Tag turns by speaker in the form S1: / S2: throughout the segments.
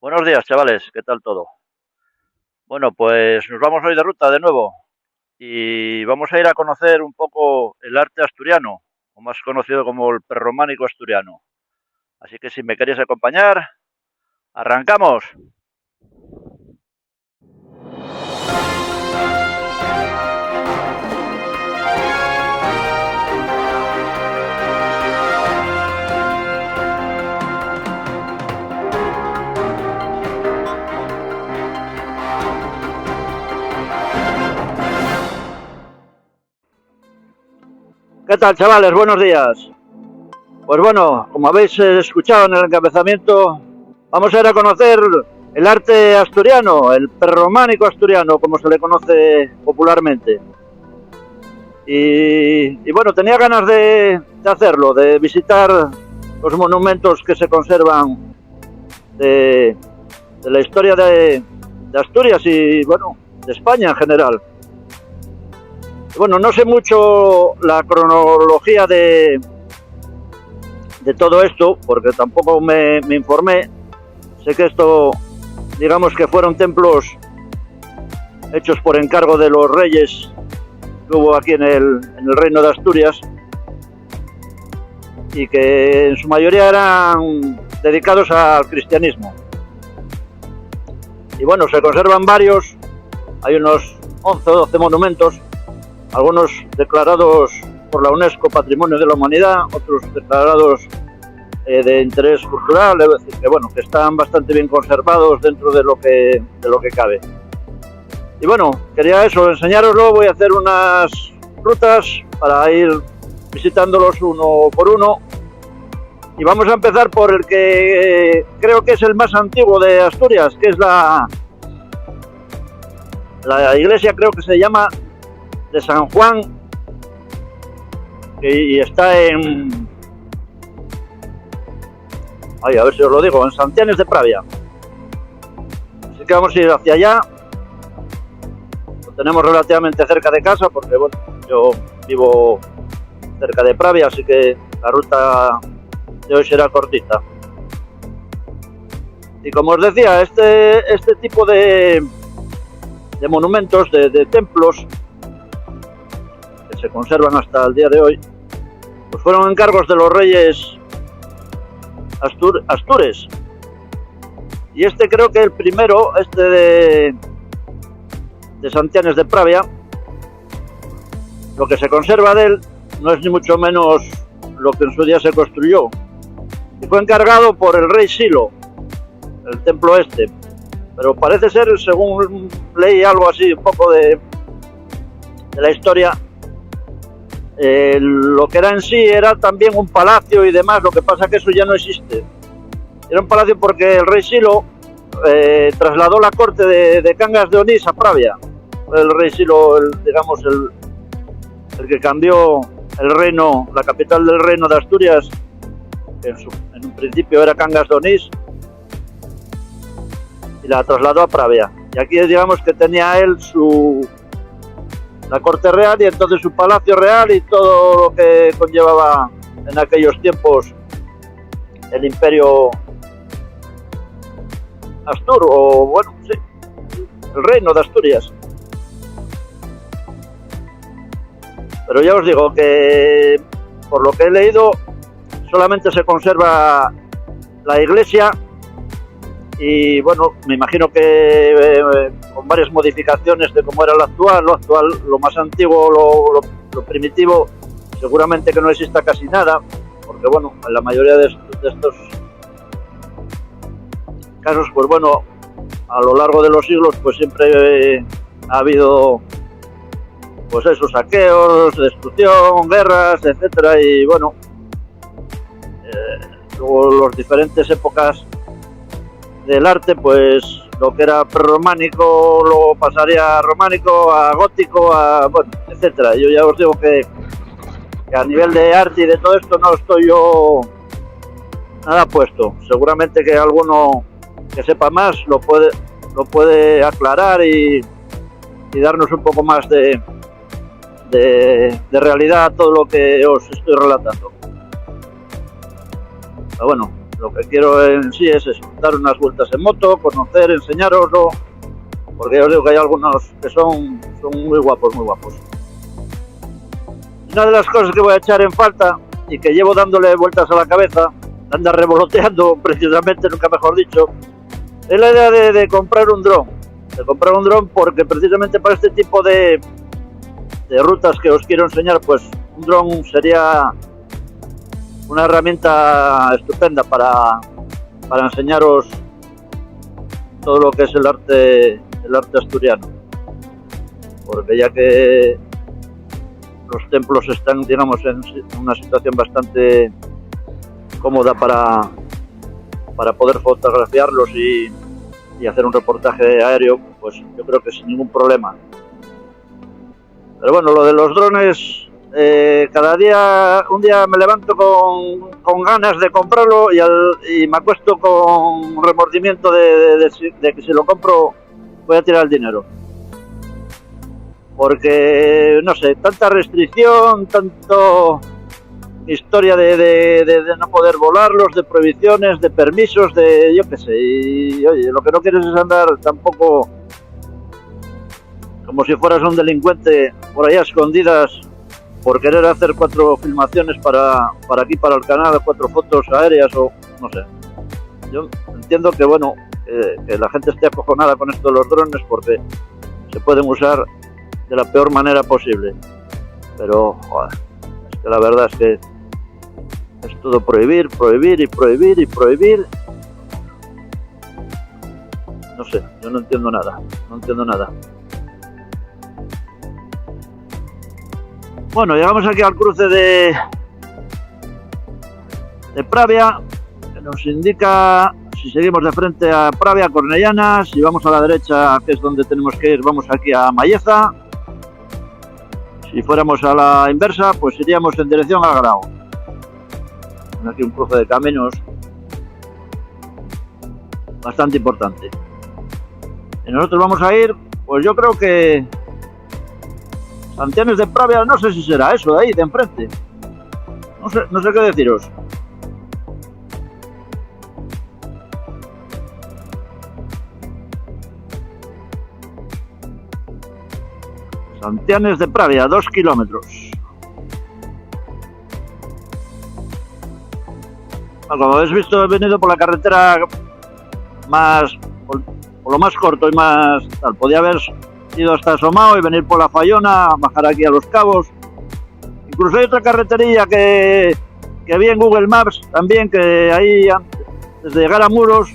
S1: Buenos días, chavales, ¿qué tal todo? Bueno, pues nos vamos hoy de ruta de nuevo y vamos a ir a conocer un poco el arte asturiano, o más conocido como el prerrománico asturiano. Así que si me queréis acompañar, arrancamos. ¿Qué tal, chavales? Buenos días. Pues bueno, como habéis escuchado en el encabezamiento, vamos a ir a conocer el arte asturiano, el prerrománico asturiano, como se le conoce popularmente. Y bueno, tenía ganas de hacerlo, de visitar los monumentos que se conservan de la historia de Asturias y, bueno, de España en general. Y bueno, no sé mucho la cronología de todo esto, porque tampoco me informé. Sé que esto, digamos que fueron templos hechos por encargo de los reyes que hubo aquí en el reino de Asturias y que en su mayoría eran dedicados al cristianismo. Y bueno, se conservan varios, hay unos 11 o 12 monumentos, algunos declarados por la UNESCO Patrimonio de la Humanidad, otros declarados de interés cultural, es decir, que bueno, que están bastante bien conservados dentro de lo que cabe. Y bueno, quería eso, enseñároslo. Voy a hacer unas rutas para ir visitándolos uno por uno. Y vamos a empezar por el que creo que es el más antiguo de Asturias, que es la iglesia, creo que se llama de San Juan, y está en... Ay, a ver si os lo digo, en Santianes de Pravia. Así que vamos a ir hacia allá. Lo tenemos relativamente cerca de casa porque, bueno, yo vivo cerca de Pravia, así que la ruta de hoy será cortita. Y como os decía, este tipo de monumentos, de templos, que se conservan hasta el día de hoy, pues fueron encargos de los reyes astures. Y este creo que el primero, de Santianes de Pravia, lo que se conserva de él no es ni mucho menos lo que en su día se construyó. Y fue encargado por el rey Silo, el templo este. Pero parece ser, según leí algo así, un poco de la historia, lo que era en sí era también un palacio y demás, lo que pasa que eso ya no existe. Era un palacio porque el rey Silo trasladó la corte de Cangas de Onís a Pravia. El rey Silo, digamos, el que cambió el reino, la capital del reino de Asturias, que en un principio era Cangas de Onís, y la trasladó a Pravia. Y aquí digamos que tenía él la corte real y entonces su palacio real y todo lo que conllevaba en aquellos tiempos el imperio Astur, o bueno, sí, el reino de Asturias. Pero ya os digo que por lo que he leído solamente se conserva la iglesia y bueno, me imagino que con varias modificaciones de cómo era lo actual, lo más antiguo, lo primitivo, seguramente que no exista casi nada, porque bueno, en la mayoría de estos casos, pues bueno, a lo largo de los siglos pues siempre ha habido pues esos saqueos, destrucción, guerras, etcétera, y bueno, luego las diferentes épocas del arte, pues lo que era prerrománico luego pasaría a románico, a gótico, a bueno, etcétera. Yo ya os digo que a nivel de arte y de todo esto no estoy yo nada puesto. Seguramente que alguno que sepa más lo puede aclarar y darnos un poco más de realidad a todo lo que os estoy relatando. Pero bueno, lo que quiero en sí es eso, dar unas vueltas en moto, conocer, enseñaroslo, porque ya os digo que hay algunos que son muy guapos, muy guapos. Una de las cosas que voy a echar en falta y que llevo dándole vueltas a la cabeza, anda revoloteando precisamente, nunca mejor dicho, es la idea de comprar un dron. De comprar un dron porque precisamente para este tipo de rutas que os quiero enseñar, pues un dron sería una herramienta estupenda para enseñaros todo lo que es el arte asturiano, porque ya que los templos están, digamos, en una situación bastante cómoda para poder fotografiarlos y hacer un reportaje aéreo, pues yo creo que sin ningún problema. Pero bueno, lo de los drones, cada día, un día me levanto con ganas de comprarlo y me acuesto con remordimiento de que si lo compro voy a tirar el dinero. Porque, no sé, tanta restricción, tanto historia de no poder volarlos, de prohibiciones, de permisos, de yo qué sé. Y oye, lo que no quieres es andar tampoco como si fueras un delincuente por ahí a escondidas por querer hacer 4 filmaciones para aquí, para el canal, 4 fotos aéreas o no sé. Yo entiendo que, bueno, que la gente esté acojonada con esto de los drones porque se pueden usar de la peor manera posible, pero joder, es que la verdad es que es todo prohibir, prohibir y prohibir y prohibir. No sé, yo no entiendo nada. Bueno, llegamos aquí al cruce de Pravia, que nos indica si seguimos de frente a Pravia, Cornellana, si vamos a la derecha, que es donde tenemos que ir, vamos aquí a Malleza. Si fuéramos a la inversa, pues iríamos en dirección al Grao. Aquí un cruce de caminos bastante importante. Y nosotros vamos a ir, pues yo creo que Santianes de Pravia, no sé si será eso de ahí, de enfrente. No sé qué deciros. Santianes de Pravia, 2 kilómetros. Bueno, como habéis visto, he venido por la carretera más, por lo más corto y más tal. Podía haber ido hasta Somao y venir por la Fallona, bajar aquí a Los Cabos. Incluso hay otra carreterilla que vi en Google Maps también, que ahí, desde llegar a Muros,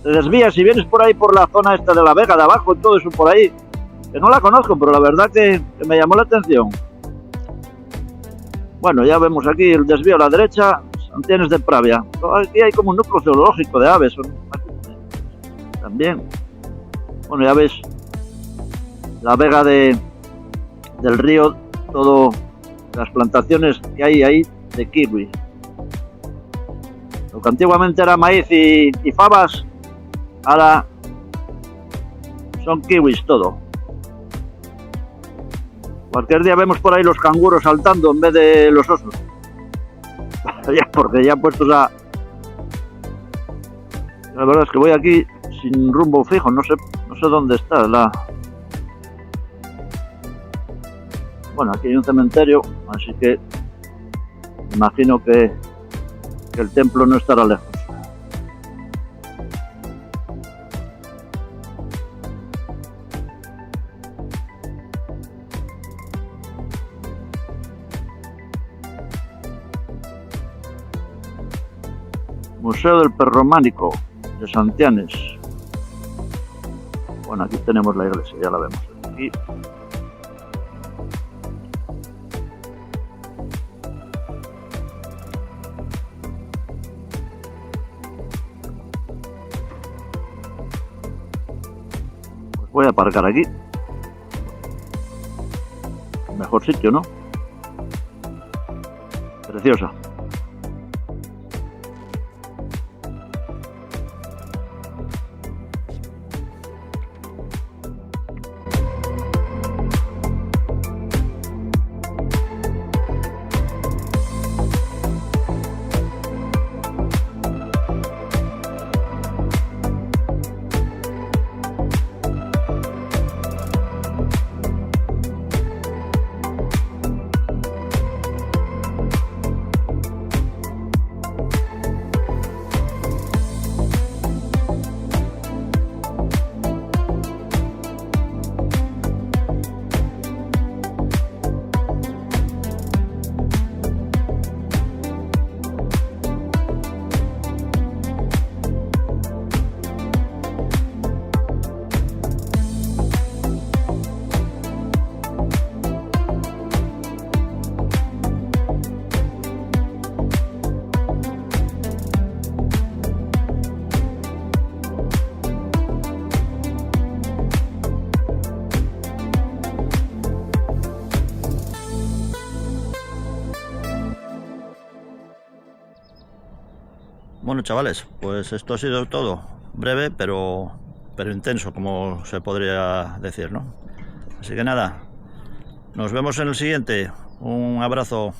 S1: te desvías y vienes por ahí por la zona esta de la Vega de abajo y todo eso por ahí. Que no la conozco, pero la verdad que me llamó la atención. Bueno, ya vemos aquí el desvío a la derecha, Santianes de Pravia. Aquí hay como un núcleo zoológico de aves también. Bueno, ya ves la vega del río, todo las plantaciones que hay ahí de kiwi. Lo que antiguamente era maíz y fabas, ahora son kiwis todo. Cualquier día vemos por ahí los canguros saltando en vez de los osos. Porque ya puestos a... La verdad es que voy aquí sin rumbo fijo, no sé dónde está la... Bueno, aquí hay un cementerio, así que imagino que el templo no estará lejos. Museo del Prerrománico de Santianes. Bueno, aquí tenemos la iglesia, ya la vemos aquí. Pues voy a aparcar aquí. Mejor sitio, ¿no? Preciosa.
S2: Bueno, chavales, pues esto ha sido todo. Breve, pero intenso, como se podría decir, ¿no? Así que nada, nos vemos en el siguiente. Un abrazo.